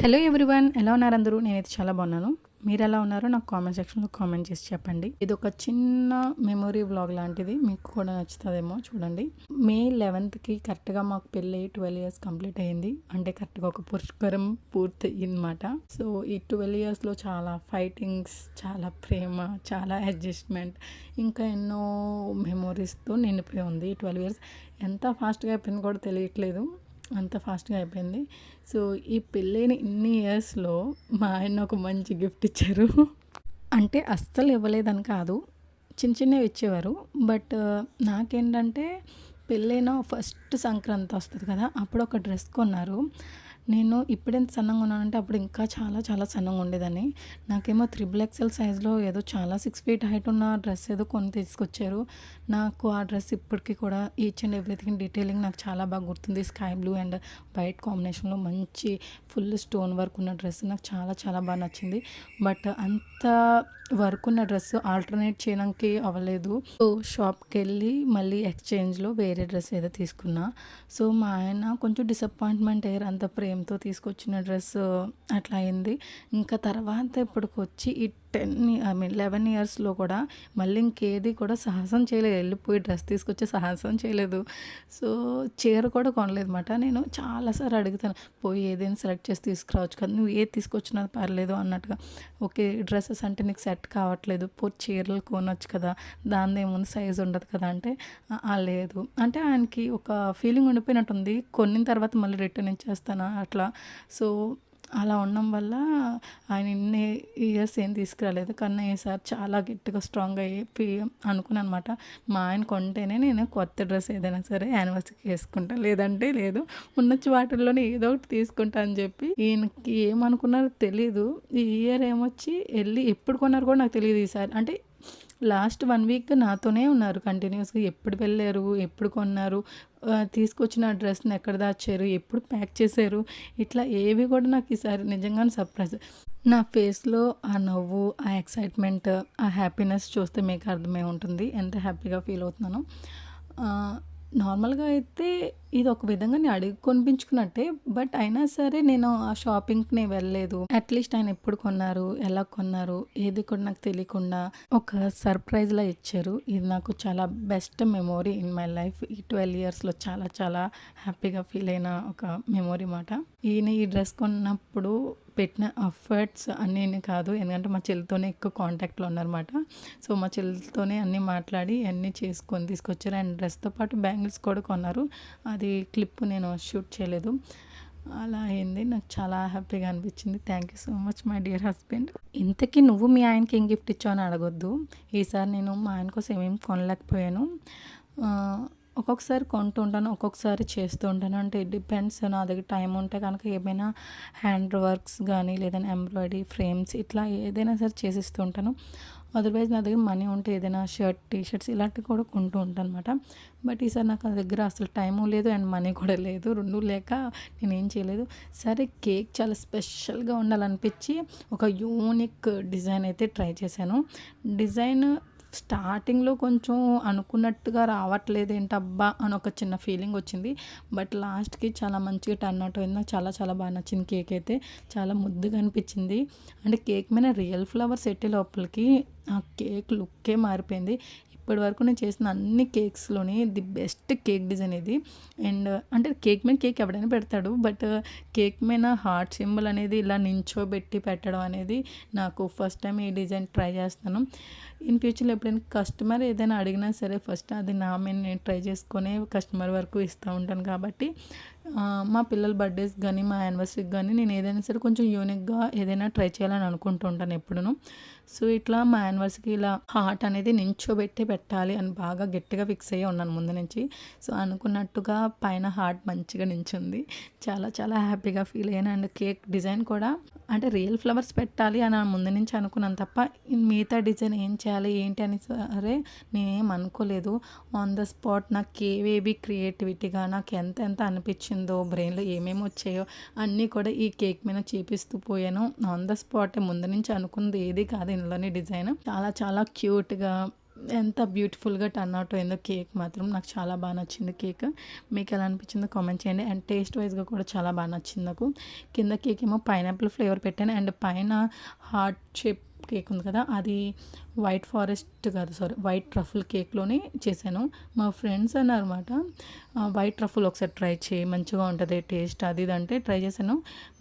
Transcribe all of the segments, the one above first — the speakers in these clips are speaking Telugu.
హలో ఎవ్రీవన్, ఎలా ఉన్నారు అందరూ? నేనైతే చాలా బాగున్నాను. మీరు ఎలా ఉన్నారో నాకు కామెంట్ సెక్షన్లో కామెంట్ చేసి చెప్పండి. ఇది ఒక చిన్న మెమొరీ వ్లాగ్ లాంటిది, మీకు కూడా నచ్చుతుందేమో చూడండి. మే 11కి కరెక్ట్గా మాకు పెళ్ళి 12 ఇయర్స్ కంప్లీట్ అయ్యింది. అంటే కరెక్ట్గా ఒక పుష్కరం పూర్తి అయిందన్నమాట. సో ఈ 12 ఇయర్స్లో చాలా ఫైటింగ్స్, చాలా ప్రేమ, చాలా అడ్జస్ట్మెంట్, ఇంకా ఎన్నో మెమొరీస్తో నిండిపోయి ఉంది. 12 ఇయర్స్ ఎంత ఫాస్ట్గా అయిపోయింది కూడా తెలియట్లేదు, అంత ఫాస్ట్గా అయిపోయింది. సో ఈ పెళ్ళైన ఇన్ని ఇయర్స్లో మా ఆయన ఒక మంచి గిఫ్ట్ ఇచ్చారు. అంటే అస్సలు ఇవ్వలేదని కాదు, చిన్న చిన్నవి ఇచ్చేవారు. బట్ నాకేంటంటే పెళ్ళైన ఫస్ట్ సంక్రాంతి వస్తుంది కదా, అప్పుడు ఒక డ్రెస్ కొన్నారు. నేను ఇప్పుడెంత సన్నగా ఉన్నానంటే అప్పుడు ఇంకా చాలా చాలా సన్నగా ఉండేదాన్ని. నాకేమో 3XL సైజ్లో ఏదో చాలా 6 ఫీట్ హైట్ ఉన్న డ్రెస్ ఏదో కొని తీసుకొచ్చారు. నాకు ఆ డ్రెస్ ఇప్పటికీ కూడా ఈచ్ అండ్ ఎవ్రీథింగ్ డీటెయిలింగ్ నాకు చాలా బాగా గుర్తుంది. స్కై బ్లూ అండ్ వైట్ కాంబినేషన్లో మంచి ఫుల్ స్టోన్ వర్క్ ఉన్న డ్రెస్ నాకు చాలా చాలా బాగా నచ్చింది. బట్ అంత వర్క్ ఉన్న డ్రెస్ ఆల్టర్నేట్ చేయడానికి అవ్వలేదు. సో షాప్కి వెళ్ళి మళ్ళీ ఎక్స్చేంజ్లో వేరే డ్రెస్ ఏదో తీసుకున్నా. సో మా ఆయన కొంచెం డిసప్పాయింట్మెంట్ అయ్యారు, అంత ప్రేమతో తీసుకొచ్చిన డ్రెస్ అట్లా అయింది. ఇంకా తర్వాత ఇప్పటికొచ్చి ఈ 11 ఇయర్స్లో కూడా మళ్ళీ ఇంకేది కూడా సాహసం చేయలేదు, వెళ్ళిపోయి డ్రెస్ తీసుకొచ్చి సాహసం చేయలేదు. సో చీర కూడా కొనలేదు అన్నమాట. నేను చాలాసార్లు అడుగుతాను, పోయి ఏదైనా సెలెక్ట్ చేసి తీసుకురావచ్చు కదా, నువ్వు ఏది తీసుకొచ్చినా పర్లేదు అన్నట్టుగా. ఓకే డ్రెస్సెస్ అంటే నీకు సెట్ కావట్లేదు, పో చీరలు కొనవచ్చు కదా, దాని ఏముంది సైజు ఉండదు కదా అంటే లేదు. అంటే ఆయనకి ఒక ఫీలింగ్ ఉండిపోయినట్టుంది, కొన్నిన తర్వాత మళ్ళీ రిటర్న్ ఇచ్చేస్తాను అట్లా. సో అలా ఉండడం వల్ల ఆయన ఇన్ని ఇయర్స్ ఏం తీసుకురాలేదు. కానీ ఈసారి చాలా గట్టిగా స్ట్రాంగ్ అయ్యి అనుకున్నాను అనమాట, మా ఆయన కొంటేనే నేను కొత్త డ్రెస్ ఏదైనా సరే యానివర్సరీకి వేసుకుంటాను, లేదంటే లేదు, ఉన్న వాటిల్లోనే ఏదో ఒకటి తీసుకుంటా అని చెప్పి. ఈయనకి ఏమనుకున్నారో తెలీదు. ఈ ఇయర్ ఏమొచ్చి వెళ్ళి ఎప్పుడు కొన్నారు కూడా నాకు తెలియదు. ఈసారి అంటే లాస్ట్ 1 వీక్ నాతోనే ఉన్నారు కంటిన్యూస్గా. ఎప్పుడు వెళ్ళారు, ఎప్పుడు కొన్నారు, తీసుకొచ్చిన డ్రెస్ని ఎక్కడ దాచారు, ఎప్పుడు ప్యాక్ చేశారు, ఇట్లా ఏవి కూడా నాకు ఈసారి నిజంగానే సర్ప్రైజ్. నా ఫేస్లో ఆ నవ్వు, ఆ ఎక్సైట్మెంట్, ఆ హ్యాపీనెస్ చూస్తే మీకు అర్థమై ఉంటుంది ఎంత హ్యాపీగా ఫీల్ అవుతున్నాను. నార్మల్గా అయితే ఇది ఒక విధంగా నేను అడిగి కొనిపించుకున్నట్టే, బట్ అయినా సరే నేను ఆ షాపింగ్కి వెళ్ళలేదు. అట్లీస్ట్ ఆయన ఎప్పుడు కొన్నారు, ఎలా కొన్నారు, ఏది కూడా నాకు తెలియకుండా ఒక సర్ప్రైజ్లా ఇచ్చారు. ఇది నాకు చాలా best memory in my life. ఈ 12 ఇయర్స్లో చాలా చాలా హ్యాపీగా ఫీల్ అయిన ఒక మెమొరీ మాట. ఈయన ఈ డ్రెస్ కొన్నప్పుడు పెట్టిన ఎఫర్ట్స్ అన్నీ కాదు, ఎందుకంటే మా చెల్లితోనే ఎక్కువ కాంటాక్ట్లో ఉన్నారన్నమాట. సో మా చెల్లితోనే అన్నీ మాట్లాడి అన్నీ చేసుకొని తీసుకొచ్చారు. అండ్ డ్రెస్తో పాటు బ్యాంగిల్స్ కూడా కొన్నారు. అది క్లిప్ నేను షూట్ చేయలేదు. అలా అయింది, నాకు చాలా హ్యాపీగా అనిపించింది. Thank you so much my dear husband. ఇంతకీ నువ్వు మీ ఆయనకి ఏం గిఫ్ట్ ఇచ్చావు అని అడగొద్దు. ఈసారి నేను మా ఆయన కోసం ఏమేమి కొనలేకపోయాను. ఒక్కొక్కసారి కొంటూ ఉంటాను, ఒక్కొక్కసారి చేస్తూ ఉంటాను. అంటే డిపెండ్స్, నా దగ్గర టైం ఉంటే కనుక ఏమైనా హ్యాండ్ వర్క్స్ కానీ లేదంటే ఎంబ్రాయిడరీ ఫ్రేమ్స్ ఇట్లా ఏదైనా సరే చేసిస్తూ ఉంటాను. అదర్వైజ్ నా దగ్గర మనీ ఉంటే ఏదైనా షర్ట్, టీషర్ట్స్ ఇలాంటివి కూడా కొంటూ ఉంటాను అనమాట. బట్ ఈసారి నాకు నా దగ్గర అసలు టైము లేదు అండ్ మనీ కూడా లేదు, రెండు లేక నేనేం చేయలేదు. సరే కేక్ చాలా స్పెషల్గా ఉండాలనిపించి ఒక యూనిక్ డిజైన్ అయితే ట్రై చేశాను. డిజైన్ స్టార్టింగ్లో కొంచెం అనుకున్నట్టుగా రావట్లేదు ఏంటబ్బా అని ఒక చిన్న ఫీలింగ్ వచ్చింది. బట్ లాస్ట్కి చాలా మంచిగా టర్న్ అవుట్ అయింది. నాకు చాలా చాలా బాగా నచ్చింది. కేక్ అయితే చాలా ముద్దుగా అనిపించింది. అంటే కేక్ మీద రియల్ ఫ్లవర్స్ ఎట్టే లోపలికి ఆ కేక్ లుక్కే మారిపోయింది. ఇప్పటి వరకు నేను చేసిన అన్ని కేక్స్లోని ది బెస్ట్ కేక్ డిజైన్ ఇది. అండ్ అంటే కేక్ మీద కేక్ ఎవడైనా పెడతాడు, బట్ కేక్ మీద హార్ట్ సింబల్ అనేది ఇలా నించోబెట్టి పెట్టడం అనేది నాకు ఫస్ట్ టైం ఈ డిజైన్ ట్రై చేస్తాను. ఇన్ ఫ్యూచర్లో ఎప్పుడైనా కస్టమర్ ఏదైనా అడిగినా సరే ఫస్ట్ అది నా మీద నేను ట్రై చేసుకొని కస్టమర్ వరకు ఇస్తూ ఉంటాను. కాబట్టి మా పిల్లల బర్త్డేస్ కానీ మా యానివర్సరీకి కానీ నేను ఏదైనా సరే కొంచెం యూనిక్గా ఏదైనా ట్రై చేయాలని అనుకుంటూ ఉంటాను ఎప్పుడూ. సో ఇట్లా మా యానివర్సరీకి ఇలా హార్ట్ అనేది నించోబెట్టి పెట్టాలి అని బాగా గట్టిగా ఫిక్స్ అయ్యి ఉన్నాను ముందు నుంచి. సో అనుకున్నట్టుగా పైన హార్ట్ మంచిగా నించుంది. చాలా చాలా హ్యాపీగా ఫీల్ అయ్యాను. అండ్ కేక్ డిజైన్ కూడా అంటే రియల్ ఫ్లవర్స్ పెట్టాలి అని ముందు నుంచి అనుకున్నాను తప్ప మిగతా డిజైన్ ఏం చేయాలి ఏంటి అని సరే నేనేం అనుకోలేదు. ఆన్ ద స్పాట్ నాకు ఏవేవి క్రియేటివిటీగా నాకు ఎంత ఎంత అనిపించిందో, బ్రెయిన్లో ఏమేమి వచ్చాయో అన్నీ కూడా ఈ కేక్ మీద చూపిస్తూ పోయాను. ఆన్ ద స్పాట్ ముందు నుంచి అనుకున్నది ఏది కాదు ఇందులోని డిజైన్ చాలా చాలా క్యూట్గా ఎంత బ్యూటిఫుల్గా టర్న్ అవుట్ అయిందో కేక్ మాత్రం నాకు చాలా బాగా నచ్చింది కేక్. మీకు ఎలా అనిపించిందో కామెంట్ చేయండి. అండ్ టేస్ట్ వైజ్గా కూడా చాలా బాగా నచ్చింది నాకు. కింద కేక్ ఏమో పైనాపిల్ ఫ్లేవర్ పెట్టాను అండ్ పైన హార్ట్ షేప్ కేక్ ఉంది కదా, అది వైట్ ఫారెస్ట్ కాదు సారీ వైట్ ట్రఫుల్ కేక్లోనే చేశాను. మా ఫ్రెండ్స్ అన్నారన్నమాట, వైట్ ట్రఫుల్ ఒకసారి ట్రై చేయి మంచిగా ఉంటుంది టేస్ట్ అది ఇది అంటే ట్రై చేశాను.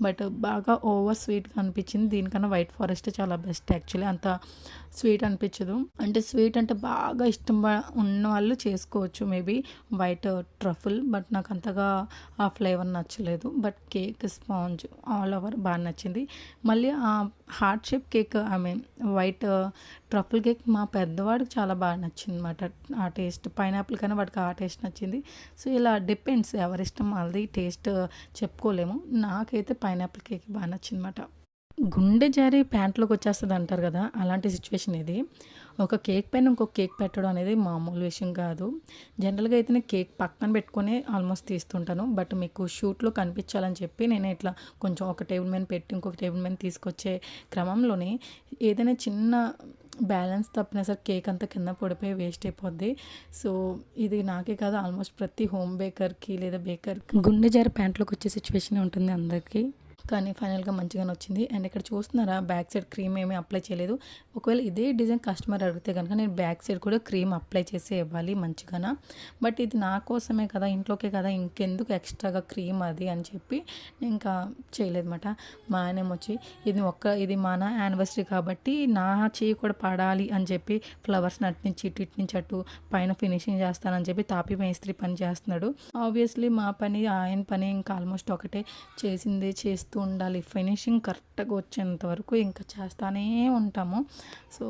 బట్ బాగా ఓవర్ స్వీట్గా అనిపించింది. దీనికన్నా వైట్ ఫారెస్ట్ చాలా బెస్ట్ యాక్చువల్లీ. అంత స్వీట్ అనిపించదు. అంటే స్వీట్ అంటే బాగా ఇష్టం ఉన్న వాళ్ళు చేసుకోవచ్చు మేబీ వైట్ ట్రఫుల్, బట్ నాకు అంతగా ఆ ఫ్లేవర్ నచ్చలేదు. But cake sponge all over బాగా నచ్చింది. మళ్ళీ ఆ heart shape cake I mean white truffle cake మా పెద్దవాడికి చాలా బాగా నచ్చింది అనమాట. ఆ టేస్ట్ పైనాపిల్ కన్నా వాడికి ఆ టేస్ట్ నచ్చింది. సో ఇలా డిపెండ్స్, ఎవరిష్టం వాళ్ళది, టేస్ట్ చెప్పుకోలేము. నాకైతే పైనాపిల్ కేక్ బాగా నచ్చింది అనమాట. గుండె జారి ప్యాంట్లోకి వచ్చేస్తుంది అంటారు కదా, అలాంటి సిచ్యువేషన్ ఇది. ఒక కేక్ పైన ఇంకొక కేక్ పెట్టడం అనేది మామూలు విషయం కాదు. జనరల్గా అయితే నేను కేక్ పక్కన పెట్టుకొని ఆల్మోస్ట్ తీస్తుంటాను. బట్ మీకు షూట్లో కనిపించాలని చెప్పి నేను ఇట్లా కొంచెం ఒక టేబుల్ మీద పెట్టి ఇంకొక టేబుల్ మీద తీసుకొచ్చే క్రమంలోనే ఏదైనా చిన్న బ్యాలెన్స్ తప్పినా సరే కేక్ అంతా కింద పడిపోయి వేస్ట్ అయిపోద్ది. సో ఇది నాకే కాదు ఆల్మోస్ట్ ప్రతి హోమ్ బేకర్కి లేదా బేకర్కి గుండె జారి ప్యాంట్లోకి వచ్చే సిచ్యువేషన్ ఉంటుంది అందరికీ. కానీ ఫైనల్గా మంచిగానే వచ్చింది. అండ్ ఇక్కడ చూస్తున్నారా బ్యాక్ సైడ్ క్రీమ్ ఏమీ అప్లై చేయలేదు. ఒకవేళ ఇదే డిజైన్ కస్టమర్ అడిగితే కనుక నేను బ్యాక్ సైడ్ కూడా క్రీమ్ అప్లై చేసి ఇవ్వాలి మంచిగా. బట్ ఇది నా కోసమే కదా, ఇంట్లోకే కదా, ఇంకెందుకు ఎక్స్ట్రాగా క్రీమ్ అది అని చెప్పి నేను ఇంకా చేయలేదన్నమాట. మా ఆయన వచ్చి ఇది మన యానివర్సరీ కాబట్టి నా చేయి కూడా పడాలి అని చెప్పి ఫ్లవర్స్ అటు నుంచి ఇటు నుంచి అటు పైన ఫినిషింగ్ చేస్తానని చెప్పి తాపి మేస్త్రి పని చేస్తున్నాడు. ఆబ్వియస్లీ మా పని ఆయన పని ఇంకా ఆల్మోస్ట్ ఒకటే, చేస్తూ ఉండాలి. ఫినిషింగ్ కరెక్ట్గా వచ్చేంత వరకు ఇంకా చేస్తూనే ఉంటాము. సో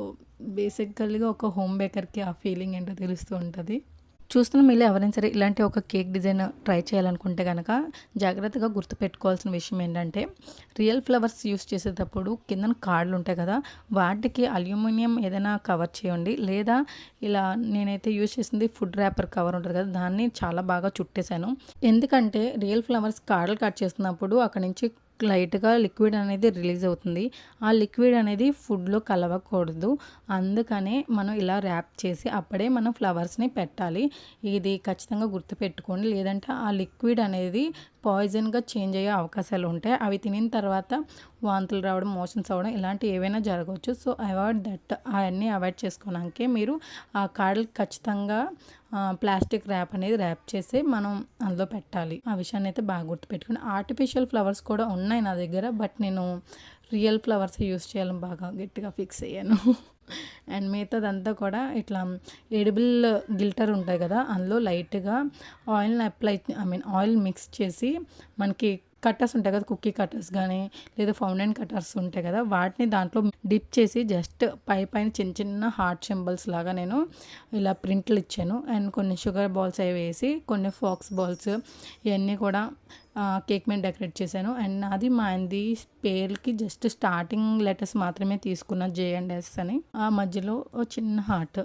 బేసికల్గా ఒక హోమ్ బేకర్కి ఆ ఫీలింగ్ ఏంటో తెలుస్తూ ఉంటుంది. చూస్తున్న మీరు ఎవరైనా సరే ఇలాంటి ఒక కేక్ డిజైన్ ట్రై చేయాలనుకుంటే కనుక జాగ్రత్తగా గుర్తుపెట్టుకోవాల్సిన విషయం ఏంటంటే, రియల్ ఫ్లవర్స్ యూస్ చేసేటప్పుడు కింద కార్డులు ఉంటాయి కదా, వాటికి అల్యూమినియం ఏదైనా కవర్ చేయండి. లేదా ఇలా నేనైతే యూస్ చేసింది ఫుడ్ ర్యాపర్ కవర్ ఉంటుంది కదా, దాన్ని చాలా బాగా చుట్టేశాను. ఎందుకంటే రియల్ ఫ్లవర్స్ కార్డులు కట్ చేస్తున్నప్పుడు అక్కడ నుంచి లైట్గా లిక్విడ్ అనేది రిలీజ్ అవుతుంది. ఆ లిక్విడ్ అనేది ఫుడ్లో కలవకూడదు. అందుకనే మనం ఇలా ర్యాప్ చేసి అప్పుడే మనం ఫ్లవర్స్ని పెట్టాలి. ఇది ఖచ్చితంగా గుర్తుపెట్టుకోండి. లేదంటే ఆ లిక్విడ్ అనేది పాయిజన్గా చేంజ్ అయ్యే అవకాశాలు ఉంటాయి. అవి తినిన తర్వాత వాంతులు రావడం, మోషన్స్ అవ్వడం ఇలాంటివి ఏవైనా జరగవచ్చు. So avoid that. అవన్నీ అవాయిడ్ చేసుకోవడానికే మీరు ఆ కార్డులు ఖచ్చితంగా ప్లాస్టిక్ ర్యాప్ అనేది ర్యాప్ చేసి మనం అందులో పెట్టాలి. ఆ విషయాన్ని అయితే బాగా గుర్తుపెట్టుకుని. ఆర్టిఫిషియల్ ఫ్లవర్స్ కూడా ఉన్నాయి నా దగ్గర, బట్ నేను రియల్ ఫ్లవర్స్ యూస్ చేయాలని బాగా గట్టిగా ఫిక్స్ అయ్యాను. అండ్ మిగతాదంతా కూడా ఇట్లా ఎడిబుల్ గిల్టర్ ఉంటాయి కదా, అందులో లైట్గా ఆయిల్ మిక్స్ చేసి మనకి కట్టర్స్ ఉంటాయి కదా, కుక్కీ కట్టర్స్ కానీ లేదా ఫౌండైన్ కట్టర్స్ ఉంటాయి కదా, వాటిని దాంట్లో డిప్ చేసి జస్ట్ పైన చిన్న చిన్న హార్ట్ సింబల్స్ లాగా నేను ఇలా ప్రింట్లు ఇచ్చాను. అండ్ కొన్ని షుగర్ బాల్స్ అవి వేసి కొన్ని ఫాక్స్ బాల్స్ ఇవన్నీ కూడా కేక్ మీద డెకరేట్ చేశాను. అండ్ అది మా ఆయనది పేర్లకి జస్ట్ స్టార్టింగ్ లెటర్స్ మాత్రమే తీసుకున్న JS అని. ఆ మధ్యలో చిన్న హార్ట్.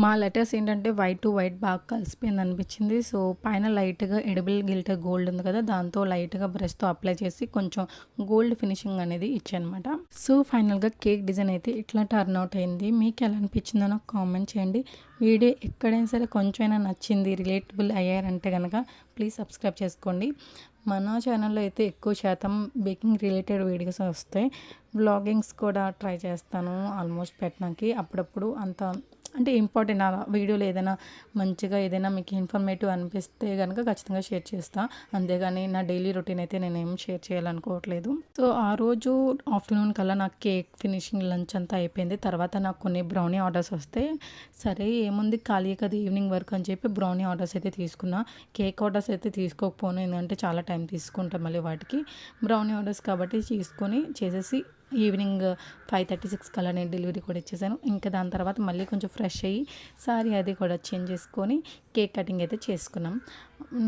మా లెటర్స్ ఏంటంటే వైట్ టు వైట్ బాగా కలిసిపోయింది అనిపించింది. సో పైన లైట్గా ఎడిబుల్ గిల్టర్ గోల్డ్ ఉంది కదా, దాంతో లైట్గా బ్రష్తో అప్లై చేసి కొంచెం గోల్డ్ ఫినిషింగ్ అనేది ఇచ్చానమాట. సో ఫైనల్గా కేక్ డిజైన్ అయితే ఇట్లా టర్న్ అవుట్ అయింది. మీకు ఎలా అనిపించిందో నాకు కామెంట్ చేయండి. వీడియో ఎక్కడైనా సరే కొంచెమైనా నచ్చింది, రిలేటబుల్ అయ్యారంటే కనుక ప్లీజ్ సబ్స్క్రైబ్ చేసుకోండి. మన ఛానల్లో అయితే ఎక్కువ శాతం బేకింగ్ రిలేటెడ్ వీడియోస్ వస్తాయి. వ్లాగింగ్స్ కూడా ట్రై చేస్తాను ఆల్మోస్ట్ పెట్టడానికి అప్పుడప్పుడు. అంత అంటే ఇంపార్టెంట్ ఆ వీడియోలో ఏదైనా మంచిగా ఏదైనా మీకు ఇన్ఫర్మేటివ్ అనిపిస్తే కనుక ఖచ్చితంగా షేర్ చేస్తాను. అంతేగాని నా డైలీ రొటీన్ అయితే నేనేం షేర్ చేయాలనుకోవట్లేదు. సో ఆ రోజు ఆఫ్టర్నూన్ కల్లా నాకు కేక్ ఫినిషింగ్ లంచ్ అంతా అయిపోయింది. తర్వాత నాకు కొన్ని బ్రౌనీ ఆర్డర్స్ వస్తాయి. సరే ఏముంది ఖాళీ కదా ఈవినింగ్ వరకు అని చెప్పి బ్రౌనీ ఆర్డర్స్ అయితే తీసుకున్నా. కేక్ ఆర్డర్స్ అయితే తీసుకోకపోను, ఎందుకంటే చాలా టైం తీసుకుంటాం మళ్ళీ వాటికి. బ్రౌనీ ఆర్డర్స్ కాబట్టి తీసుకొని చేసేసి ఈవినింగ్ 5:36 కల్లా నేను డెలివరీ కూడా ఇచ్చేసాను. ఇంకా దాని తర్వాత మళ్ళీ కొంచెం ఫ్రెష్ అయ్యి సారీ అది కూడా చేంజ్ చేసుకొని కేక్ కటింగ్ అయితే చేసుకున్నాం.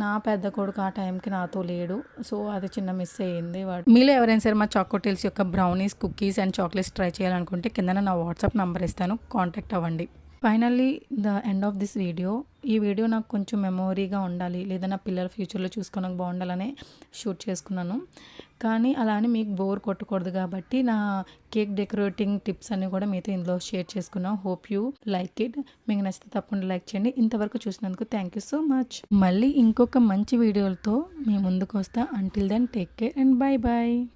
నా పెద్ద కొడుకు ఆ టైంకి నాతో లేడు, సో అది చిన్న మిస్ అయ్యింది. మీలో ఎవరైనా సరే మా చాకోటేల్స్ యొక్క brownies, cookies and chocolates try చేయాలనుకుంటే కింద నా వాట్సాప్ నెంబర్ ఇస్తాను, కాంటాక్ట్ అవ్వండి. Finally the end of this video. ఈ వీడియో నాకు కొంచెం మెమొరీగా ఉండాలి, లేదా నా పిల్లల ఫ్యూచర్లో చూసుకోవడానికి బాగుండాలని షూట్ చేసుకున్నాను. కానీ అలా అని మీకు బోర్ కొట్టకూడదు కాబట్టి నా కేక్ డెకరేటింగ్ టిప్స్ అన్ని కూడా మీతో ఇందులో షేర్ చేసుకున్నాం. Hope you like it. మీకు నచ్చితే తప్పకుండా లైక్ చేయండి. ఇంతవరకు చూసినందుకు థ్యాంక్ యూ సో మచ్. మళ్ళీ ఇంకొక మంచి వీడియోలతో మీ ముందుకు వస్తా. Until then take care and bye bye.